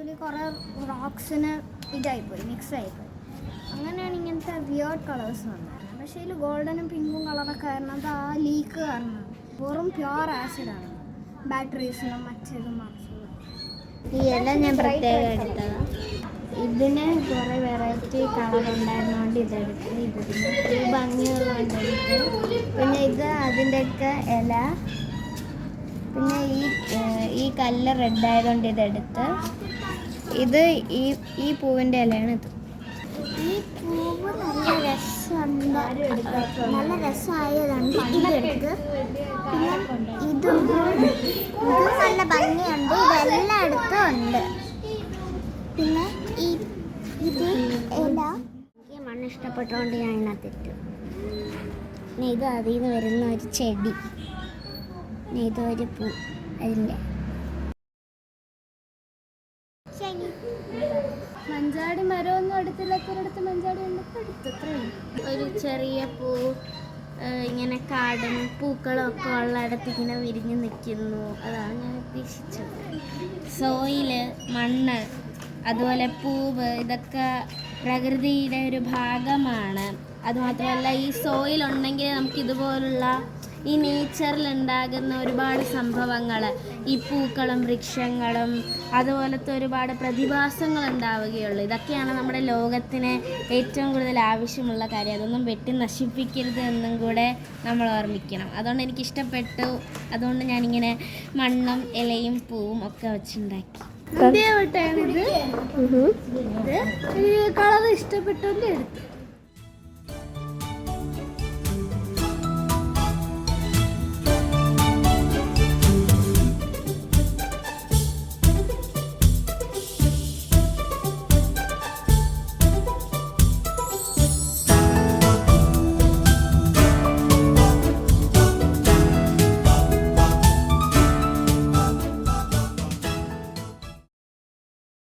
Actually കുറേ റോക്സിന് ഇതായിപ്പോയി, mix ആയിപ്പോയി. അങ്ങനെയാണ് ഇങ്ങനത്തെ വിയേർഡ് കളേഴ്സ് വന്നത്. പക്ഷേ ഇതിൽ ഗോൾഡനും പിങ്കും കളറൊക്കെ കാരണം അത് ആ ലീക്ക് കാരണമാണ്. വെറും പ്യുവർ ആസിഡാണ് ബാറ്ററീസിനും മറ്റേതും മറിച്ചതും. ഈ ഇല ഞാൻ പ്രത്യേകം എടുത്തതാണ്. ഇതിന് കുറേ വെറൈറ്റി കളർ ഉണ്ടായിരുന്നതുകൊണ്ട് ഇതെടുത്ത്. ഇതിന് ഈ ഭംഗിയുള്ളതെടുത്ത്. പിന്നെ ഇത് അതിൻ്റെയൊക്കെ ഇല. പിന്നെ ഈ കല്ല് റെഡ് ആയതുകൊണ്ട് ഇതെടുത്ത്. ഇത് ഈ പൂവിൻ്റെ ഇലയാണ് ഇത്. ഈ പൂവ് നല്ല രസമുണ്ട്, നല്ല രസമായതുണ്ട് ഇതെടുത്ത്. പിന്നെ ഇത് നല്ല ഭംഗിയുണ്ട്, ഇതെല്ലായിടത്തും ഉണ്ട്. പിന്നെ ഇത് ഇല എനിക്ക് മണ്ണ് ഇഷ്ടപ്പെട്ടതുകൊണ്ട് ഞാൻ ഇതിനകത്തിട്ടു. പിന്നെ ഇത് അതിൽ നിന്ന് വരുന്ന ഒരു ചെടി, പിന്നെ ഇതൊരു പൂ. അതിൻ്റെ മഞ്ചാടി മരമൊന്നും എടുത്തില്ലാത്തൊരിടത്ത് മഞ്ചാടി എടുത്ത് ഒരു ചെറിയ പൂ ഇങ്ങനെ കാടും പൂക്കളും ഒക്കെ ഉള്ളിടത്ത് ഇങ്ങനെ വിരിഞ്ഞ് നിൽക്കുന്നു. അതാണ് ഞാൻ ഉദ്ദേശിച്ചത്. സോയില്, മണ്ണ്, അതുപോലെ പൂവ്, ഇതൊക്കെ പ്രകൃതിയുടെ ഒരു ഭാഗമാണ്. അതുമാത്രമല്ല ഈ സോയിൽ ഉണ്ടെങ്കിൽ നമുക്ക് ഇതുപോലുള്ള ഈ നേച്ചറിലുണ്ടാകുന്ന ഒരുപാട് സംഭവങ്ങൾ, ഈ പൂക്കളും വൃക്ഷങ്ങളും അതുപോലത്തെ ഒരുപാട് പ്രതിഭാസങ്ങൾ ഉണ്ടാവുകയുള്ളൂ. ഇതൊക്കെയാണ് നമ്മുടെ ലോകത്തിന് ഏറ്റവും കൂടുതൽ ആവശ്യമുള്ള കാര്യം. അതൊന്നും വെട്ടി നശിപ്പിക്കരുത് എന്നും കൂടെ നമ്മൾ ഓർമ്മിക്കണം. അതുകൊണ്ട് എനിക്കിഷ്ടപ്പെട്ടു. അതുകൊണ്ട് ഞാനിങ്ങനെ മണ്ണും ഇലയും പൂവും ഒക്കെ വെച്ചുണ്ടാക്കി. ആദ്യമായിട്ടാണിത്. കളർ ഇഷ്ടപ്പെട്ടോണ്ട് എടുത്തു.